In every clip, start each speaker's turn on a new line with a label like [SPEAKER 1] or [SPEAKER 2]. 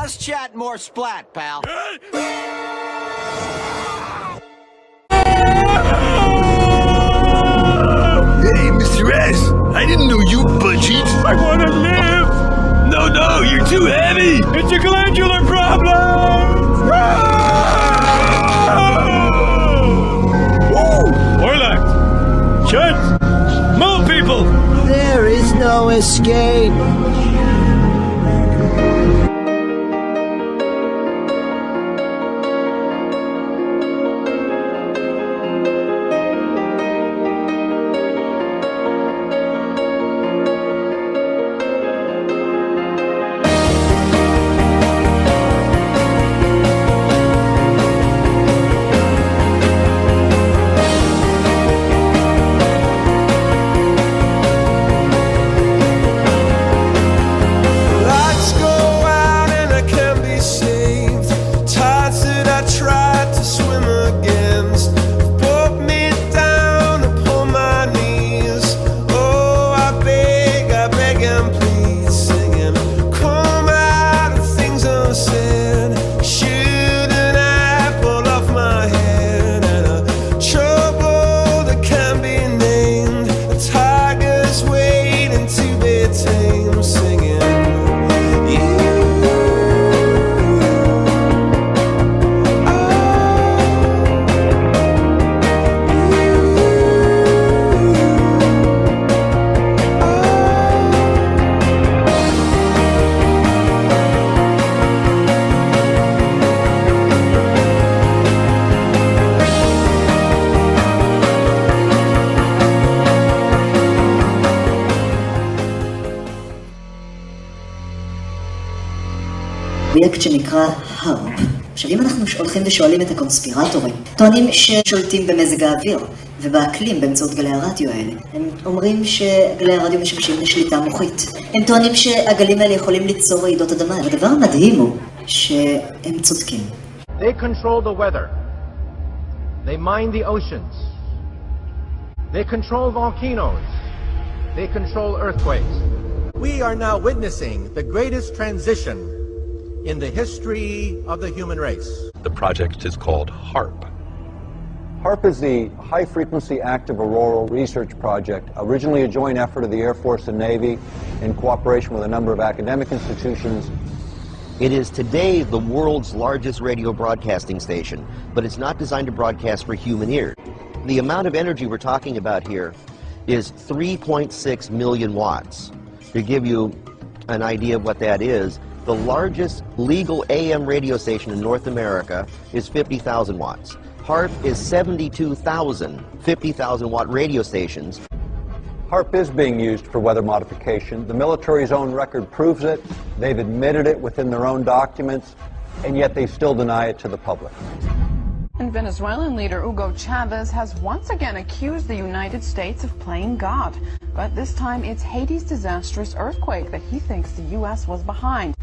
[SPEAKER 1] Less chat, more splat, pal.
[SPEAKER 2] Hey, Mr. S, I didn't know you budgied.
[SPEAKER 3] I want to live!
[SPEAKER 2] No, you're too heavy!
[SPEAKER 3] It's a glandular problem! Orlac! Chet! Mole people!
[SPEAKER 1] There is no escape.
[SPEAKER 4] פרויקט שנקרא הרפ. עכשיו אם אנחנו הולכים ושואלים את הקונספירטורים, טוענים ששולטים במזג האוויר ובאקלים באמצעות גלי הרדיו האלה. הם אומרים שגלי הרדיו משמשים לשליטה מוחית. הם טוענים שהגלים האלה יכולים ליצור רעידות אדמה. והדבר המדהים הוא שהם צודקים.
[SPEAKER 5] They control the weather. They mine the oceans. They control volcanoes. They control earthquakes. We are now witnessing the greatest transition in the history of the human race.
[SPEAKER 6] The project is called HARP.
[SPEAKER 7] HARP is the High Frequency Active Auroral Research Project, originally a joint effort of the Air Force and Navy in cooperation with a number of academic institutions.
[SPEAKER 8] It is today the world's largest radio broadcasting station, but it's not designed to broadcast for human ears. The amount of energy we're talking about here is 3.6 million watts. To give you an idea of what that is, the largest legal AM radio station in North America is 50,000 watts. HARP is 72,000 50,000 watt radio stations.
[SPEAKER 7] HARP is being used for weather modification. The military's own record proves it. They've admitted it within their own documents, and yet they still deny it to the public.
[SPEAKER 9] And Venezuelan leader Hugo Chavez has once again accused the United States of playing God. But this time it's Haiti's disastrous earthquake that he thinks the U.S. was behind.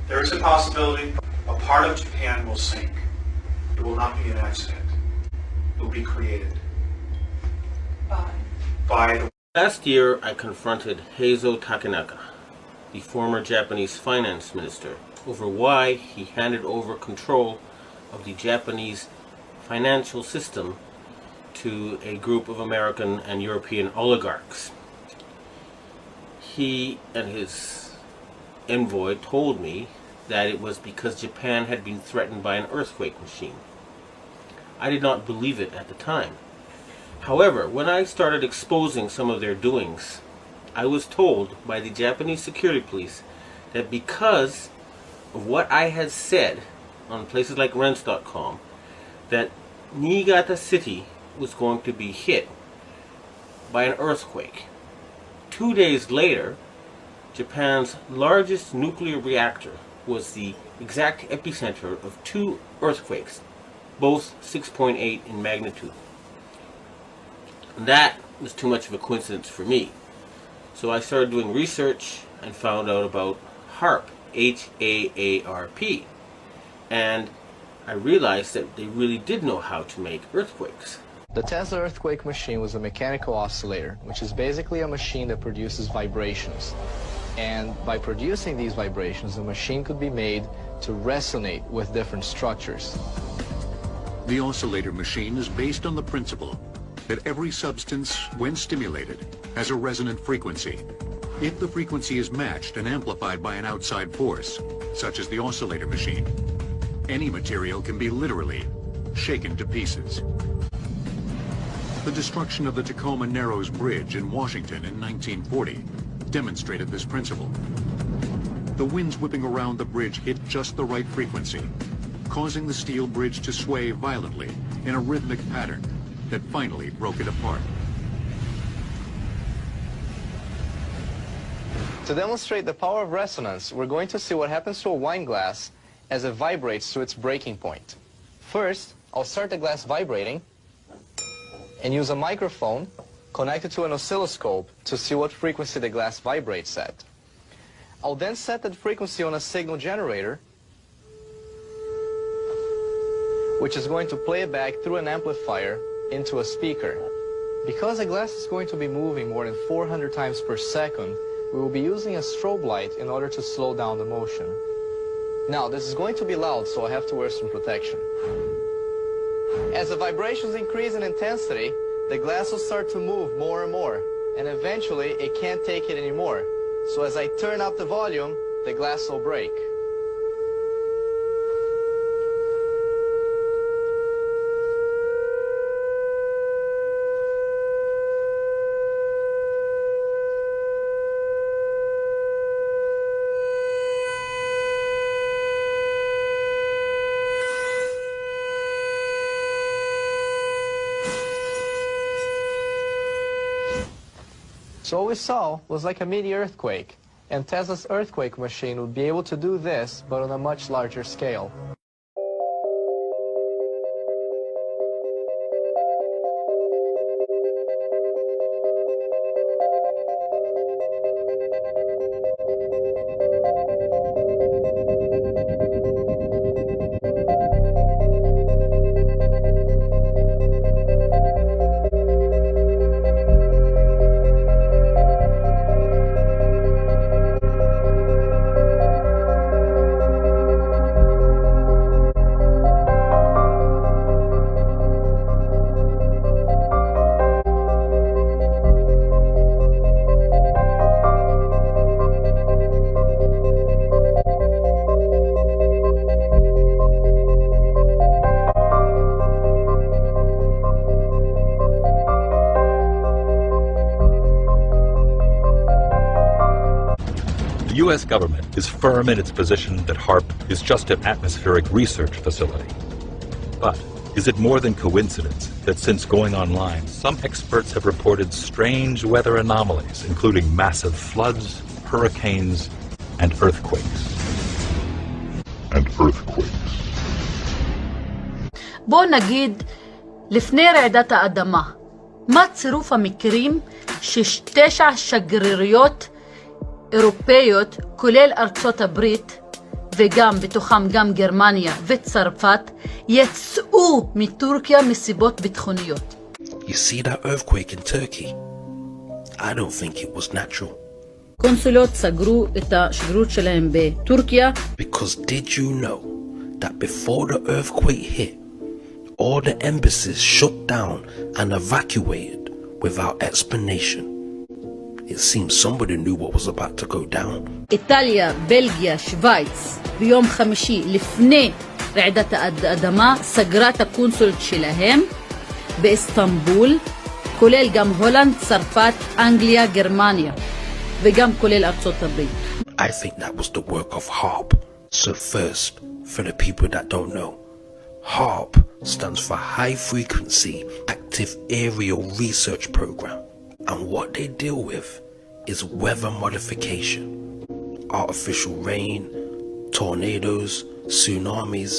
[SPEAKER 10] There is a possibility a part of Japan will sink. It will not be an accident. It will be created. By the...
[SPEAKER 11] Last year, I confronted Heizo Takenaka, the former Japanese finance minister, over why he handed over control of the Japanese financial system to a group of American and European oligarchs. He and his envoy told me that it was because Japan had been threatened by an earthquake machine. I did not believe it at the time. However, when I started exposing some of their doings, I was told by the Japanese security police that because of what I had said on places like Rents.com, that Niigata City was going to be hit by an earthquake. 2 days later, Japan's largest nuclear reactor was the exact epicenter of 2 earthquakes, both 6.8 in magnitude. And that was too much of a coincidence for me. So I started doing research and found out about HARP, H-A-A-R-P. And I realized that they really did know how to make earthquakes.
[SPEAKER 12] The Tesla earthquake machine was a mechanical oscillator, which is basically a machine that produces vibrations. And by producing these vibrations, the machine could be made to resonate with different structures.
[SPEAKER 13] The oscillator machine is based on the principle that every substance, when stimulated, has a resonant frequency. If the frequency is matched and amplified by an outside force, such as the oscillator machine, any material can be literally shaken to pieces. The destruction of the Tacoma Narrows Bridge in Washington in 1940 demonstrated this principle. The winds whipping around the bridge hit just the right frequency, causing the steel bridge to sway violently in a rhythmic pattern that finally broke it apart.
[SPEAKER 12] To demonstrate the power of resonance, we're going to see what happens to a wine glass as it vibrates to its breaking point. First, I'll start the glass vibrating and use a microphone connected to an oscilloscope to see what frequency the glass vibrates at. I'll then set that frequency on a signal generator, which is going to play it back through an amplifier into a speaker. Because the glass is going to be moving more than 400 times per second, we will be using a strobe light in order to slow down the motion. Now, this is going to be loud, so I have to wear some protection. As the vibrations increase in intensity, the glass will start to move more and more, and eventually it can't take it anymore. So as I turn up the volume, the glass will break. So what we saw was like a mini earthquake, and Tesla's earthquake machine would be able to do this, but on a much larger scale.
[SPEAKER 6] The U.S. government is firm in its position that HAARP is just an atmospheric research facility. But is it more than coincidence that since going online, some experts have reported strange weather anomalies, including massive floods, hurricanes, and earthquakes?
[SPEAKER 14] בוא נגיד, לפני רעידת האדמה, מה צירוף המקרים ש9 שגרירויות אירופאיות, כולל ארצות הברית, וגם בתוכם גם גרמניה וצרפת, יצאו מטורקיה מסיבות ביטחוניות.
[SPEAKER 15] You see that earthquake in Turkey? I don't think it was natural.
[SPEAKER 14] קונסולות סגרו את השגרירות שלהם בטורקיה.
[SPEAKER 15] Because did you know that before the earthquake hit, all the embassies shut down and evacuated without explanation? It seems somebody knew what was about to go down.
[SPEAKER 14] איטליה, בלגיה, שוויץ, ביום חמישי לפני רעידת האדמה סגרה את הקונסולות שלהם באיסטנבול, כולל גם הולנד, צרפת, אנגליה, גרמניה, וגם כולל ארצות הברית.
[SPEAKER 15] I think that was the work of HAARP. So first, for the people that don't know, HAARP stands for High Frequency Active Aerial Research Program. And what they deal with is weather modification, artificial rain, tornadoes, tsunamis,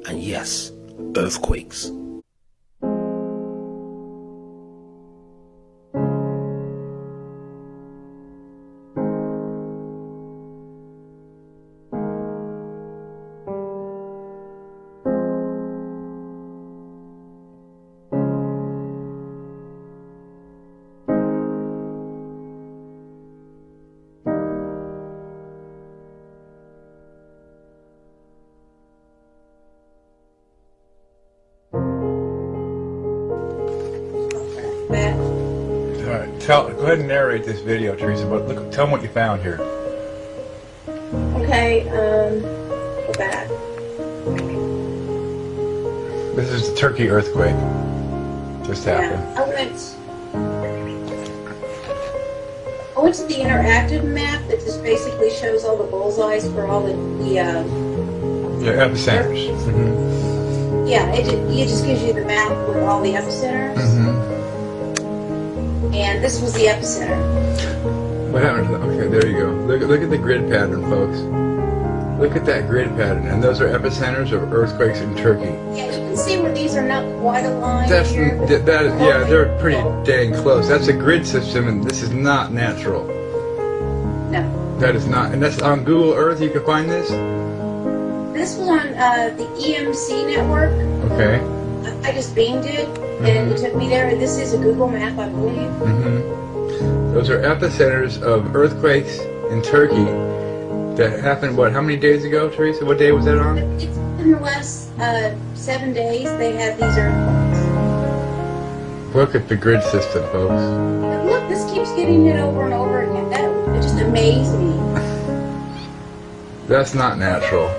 [SPEAKER 15] and yes, earthquakes.
[SPEAKER 16] back.
[SPEAKER 17] All right, go ahead and narrate this video, Teresa. But tell them what you found here.
[SPEAKER 16] Okay, go back.
[SPEAKER 17] This is the Turkey earthquake. Just happened.
[SPEAKER 16] I went to the interactive map that just basically shows all the bullseyes for all the
[SPEAKER 17] epicenters. Mm-hmm.
[SPEAKER 16] Yeah, it just gives you the map with all the epicenters.
[SPEAKER 17] Mm-hmm.
[SPEAKER 16] And this was the epicenter.
[SPEAKER 17] What happened to that? Okay, there you go. Look at the grid pattern, folks. Look at that grid pattern, and those are epicenters of earthquakes in Turkey.
[SPEAKER 16] Yeah, you can see where these are not quite aligned.
[SPEAKER 17] Yeah, they're pretty dang close. That's a grid system, and this is not natural.
[SPEAKER 16] No.
[SPEAKER 17] That is not, and that's on Google Earth. You can find this.
[SPEAKER 16] This was on the EMC network.
[SPEAKER 17] Okay.
[SPEAKER 16] I just beamed it, and it took me there. This is a Google map, I believe.
[SPEAKER 17] Mm-hmm. Those are epicenters of earthquakes in Turkey that happened, what, how many days ago, Teresa? What day was that on?
[SPEAKER 16] It's in the last 7 days they had these earthquakes.
[SPEAKER 17] Look at the grid system, folks.
[SPEAKER 16] But look, this keeps getting hit over and over again. It just amazed me.
[SPEAKER 17] That's not natural.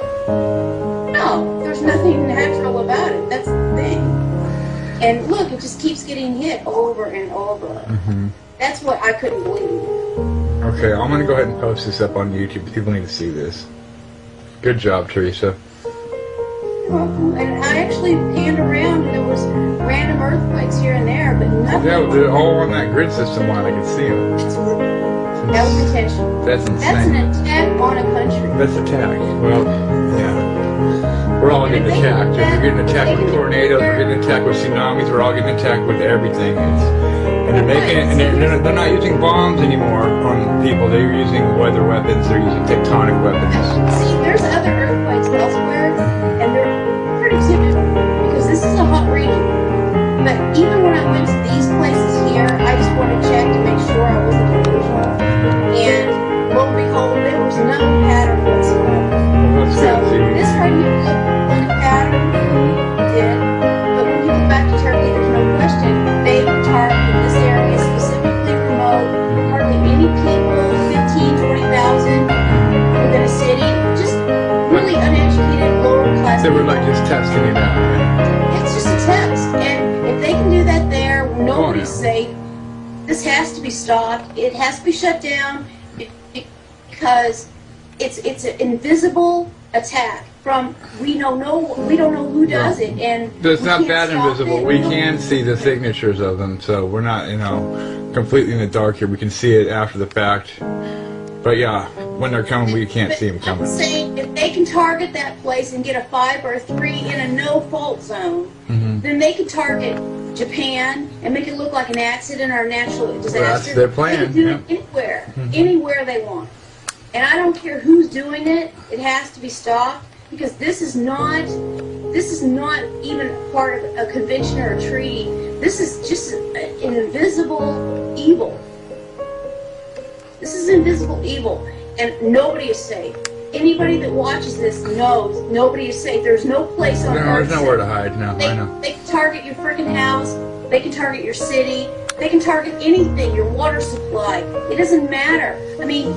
[SPEAKER 16] No, there's nothing natural about it. That's the thing. And look, it just keeps getting hit over and over.
[SPEAKER 17] Mm-hmm.
[SPEAKER 16] That's what I couldn't believe.
[SPEAKER 17] Okay, I'm going to go ahead and post this up on YouTube. People need to see this. Good job, Teresa.
[SPEAKER 16] And I actually panned around and there was random earthquakes here and there, but nothing.
[SPEAKER 17] Yeah, they're all on that grid system line. I can see them.
[SPEAKER 16] That was intentional.
[SPEAKER 17] That's insane.
[SPEAKER 16] That's an attack on a country.
[SPEAKER 17] That's attack. Well, yeah. We're all getting attacked. We're getting attacked with tornadoes. We're getting attacked with tsunamis. We're all getting attacked with everything. And they're making it, and they're not using bombs anymore on people. They're using weather weapons. They're using tectonic weapons.
[SPEAKER 16] See, there's other earthquakes elsewhere, and they're pretty typical because this is a hot region. But even when I went to these places here, I just wanted to check to make sure I wasn't delusional. And lo and behold, there was no pattern whatsoever. So this right here looked like a pattern. It did. But when you go back to Turkey, there's no question. They targeted this area specifically remote, hardly any people, 15, 20,000 within a city, just really uneducated, lower class.
[SPEAKER 17] They were like just testing it out.
[SPEAKER 16] It's just a test. And if they can do that there, nobody's safe. This has to be stopped. It has to be shut down because it's an invisible attack from we don't know who does it, and
[SPEAKER 17] it's not that invisible. We can see the signatures of them, so we're not completely in the dark here. We can see it after the fact. But yeah, when they're coming, we can't see them coming.
[SPEAKER 16] I'm saying if they can target that place and get a 5 or a 3 in a no-fault zone, then they can target Japan and make it look like an accident or a natural disaster.
[SPEAKER 17] Well, that's their plan.
[SPEAKER 16] They can do it anywhere they want. And I don't care who's doing it. It has to be stopped because this is not even part of a convention or a treaty. This is just an invisible evil. This is invisible evil, and nobody is safe. Anybody that watches this knows nobody is safe. There's no place on earth.
[SPEAKER 17] There's nowhere to hide. No, I know.
[SPEAKER 16] They can target your freaking house. They can target your city. They can target anything, your water supply. It doesn't matter. I mean,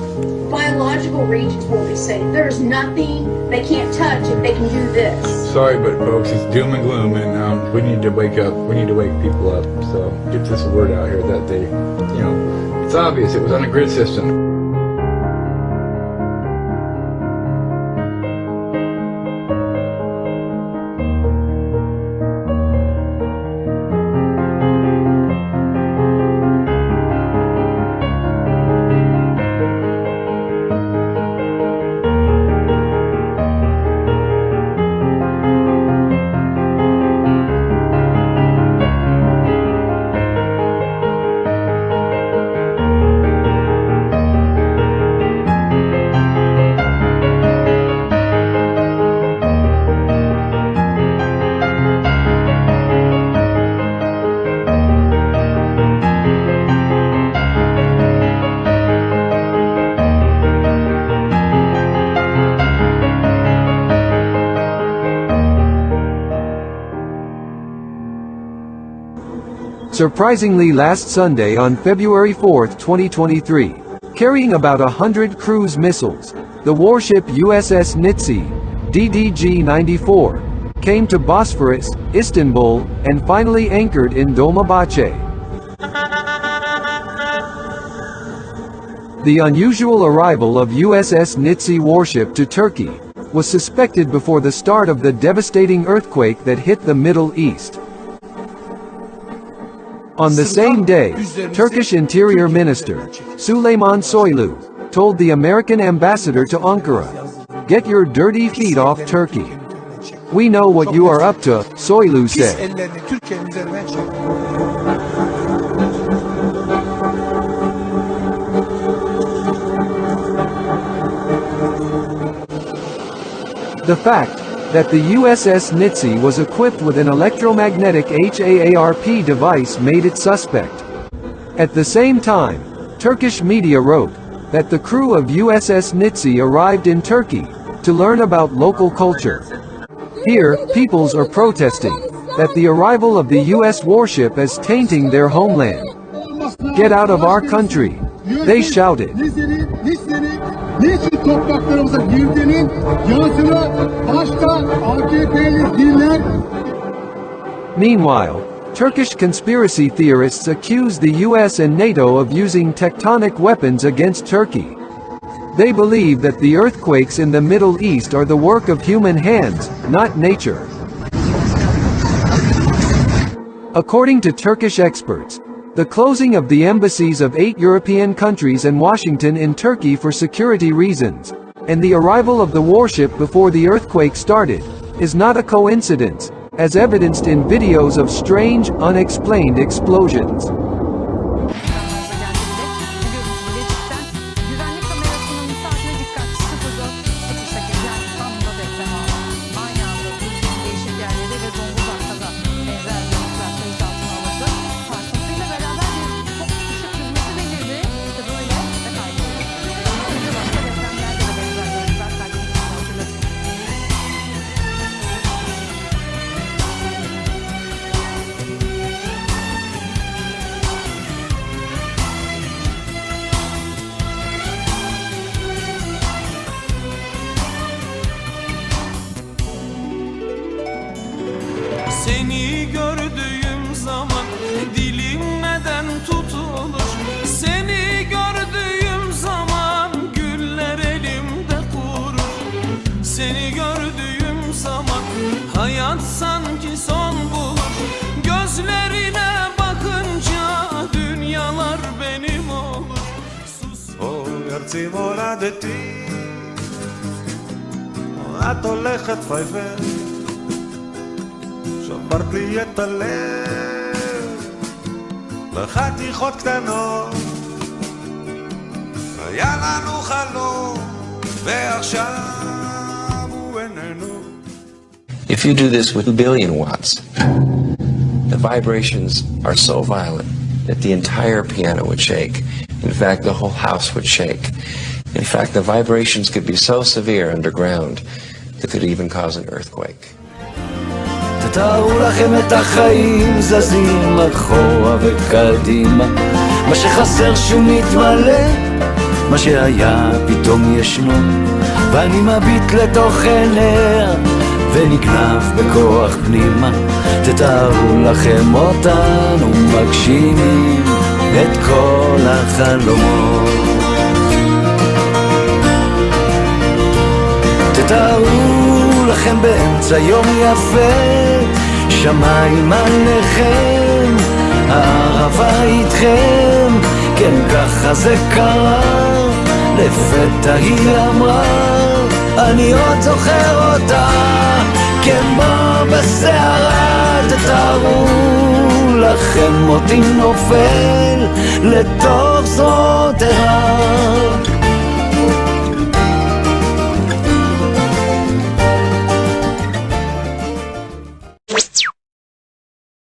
[SPEAKER 16] biological regions won't be safe. There's nothing they can't touch if they can do this.
[SPEAKER 17] Sorry, but folks, it's doom and gloom, and we need to wake up. We need to wake people up. So get this word out here that they, it's obvious. It was on a grid system.
[SPEAKER 18] surprisingly last Sunday on February 4, 2023. Carrying about 100 cruise missiles, the warship USS Nitsi, DDG-94, came to Bosphorus, Istanbul, and finally anchored in Dolmabahce. The unusual arrival of USS Nitsi warship to Turkey was suspected before the start of the devastating earthquake that hit the Middle East. On the same day, Turkish Interior Minister Süleyman Soylu told the American ambassador to Ankara, "Get your dirty feet off Turkey. We know what you are up to," Soylu said. The fact that the USS Nitsi was equipped with an electromagnetic HAARP device made it suspect. At the same time, Turkish media wrote that the crew of USS Nitsi arrived in Turkey to learn about local culture. Here, peoples are protesting that the arrival of the US warship is tainting their homeland. "Get out of our country," they shouted. Meanwhile, Turkish conspiracy theorists accuse the US and NATO of using tectonic weapons against Turkey. They believe that the earthquakes in the Middle East are the work of human hands, not nature. According to Turkish experts, the closing of the embassies of 8 European countries and Washington in Turkey for security reasons, and the arrival of the warship before the earthquake started, is not a coincidence, as evidenced in videos of strange, unexplained explosions.
[SPEAKER 19] Seni gördüğüm zaman dilim neden tutulur? Seni gördüğüm zaman güller elimde kurur. Seni gördüğüm zaman hayat sanki son bulur. Gözlerine bakınca dünyalar benim olur.
[SPEAKER 20] אור ארצי מולדתי, את הולכת פייפר, שברת לי את הלב לחתיכות קטנות. היה לנו חלום ועכשיו הוא איננו.
[SPEAKER 21] If you do this with 2 billion watts, the vibrations are so violent that the entire piano would shake. In fact, the whole house would shake. In fact, the vibrations could be so severe underground that could even cause an earthquake.
[SPEAKER 22] תתארו לכם את החיים זזים אחורה וקדימה, מה שחסר שהוא מתמלא, מה שהיה פתאום ישנו, ואני מביט לתוך עיניה ונגנב בכוח פנימה. תתארו לכם אותנו מגשימים את כל החלומות. תתארו לכם באמצע יום יפה, שמיים עליכם, הערבה איתכם, כן ככה זה קרה. לפתע היא אמרה, אני עוד זוכר אותה, כמו בסערה. תתארו לכם אותי נופל לתוך זרועותיה.